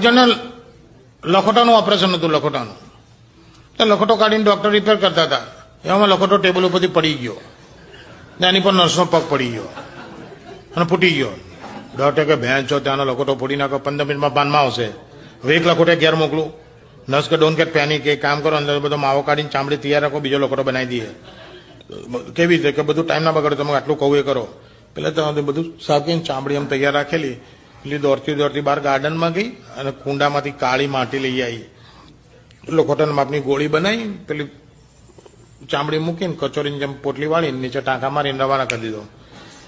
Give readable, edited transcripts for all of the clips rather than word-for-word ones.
જણને લખોટાનું ઓપરેશન હતું, લખોટાનું. તો લખોટો કાઢીને ડોક્ટર રિપેર કરતા હતા, એમાં લખોટો ટેબલ ઉપરથી પડી ગયો ને એની પર નર્સનો પગ પડી ગયો અને ફૂટી ગયો. ડોક્ટર કે ભેંસ છો, ત્યાંનો લખોટો ફોડી નાખો, 15 મિનિટમાં પાનમાં આવશે. હવે એક લખોટે ઘેર મોકલું. નર્સ કે ડોન્ટ ગેટ પેનિક, એક કામ કરો, અંદર બધો માવો કાઢીને ચામડી તૈયાર રાખો, બીજો લખોટો બનાવી દઈએ. કેવી રીતે કે બધું ટાઈમ ના બગાડો, તમે આટલું કહું એ કરો. પેલા તો બધું સાકીને ચામડી એમ તૈયાર રાખેલી, એટલે દોડતી બહાર ગાર્ડનમાં ગઈ અને કુંડામાંથી કાળી માટી લઈ આવી, લખોટાના માપની ગોળી બનાવી, પેલી ચામડી મૂકીને કચોરીની જેમ પોટલી વાળીને નીચે ટાંકા મારીને રવાના કરી દીધો.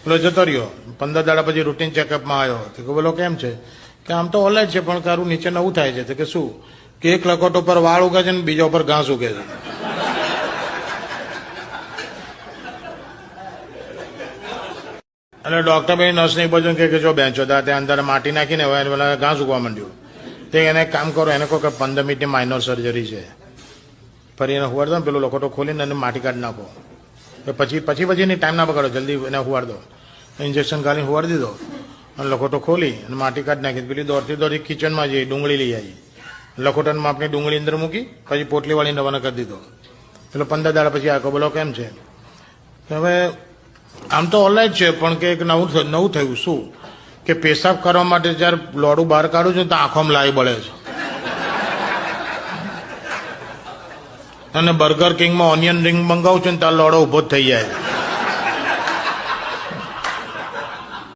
પેલો જતો રહ્યો. 15 દાડા પછી રૂટીન ચેકઅપમાં આવ્યો. તો કે બોલો કેમ છે? કે આમ તો ઓલરાઈટ છે, પણ તારું નીચે નવું થાય છે. તો કે શું? કે એક લખોટો પર વાળ ઉગે છે ને બીજા ઉપર ઘાસ ઉગે છે. એટલે ડોક્ટર ભાઈ નર્સ નહીં બોલ્યો કે જો બેન છો ત્યાં અંદર માટી નાખીને હવે ઘાસ ઉગવા માંડ્યું. તે એને એક કામ કરો, એને કહો કે 15 મિનિટની માઇનોર સર્જરી છે, ફરી એને હુવાડ દો ને પેલો લખોટો ખોલીને એને માટી કાઢી નાખો. પછીની ટાઈમ ના બગાડો, જલ્દી એને હુવાડ દો. ઇન્જેક્શન ગાલીને હુવાડ દીધો અને લખોટો ખોલી અને માટી કાઢી નાખી. પેલી દોડતી કિચનમાં જઈ ડુંગળી લઈ આવી, લખોટાની માપની ડુંગળી અંદર મૂકી, પછી પોટલી વાળીને રવાના કરી દીધો. પેલો 15 દાડા પછી આખો બોલો કેમ છે? હવે આમ તો ઓલરાઈટ છે, પણ કે નવું થયું શું કે પેશાબ કરવા માટે જયારે લોડું બહાર કાઢું છું તો આંખોમાં લાઈ બળે છે. અને બર્ગર કિંગમાં ઓનિયન રિંગ મંગાવું છું ને ત્યાં લોડો ઉભો જ થઈ જાય.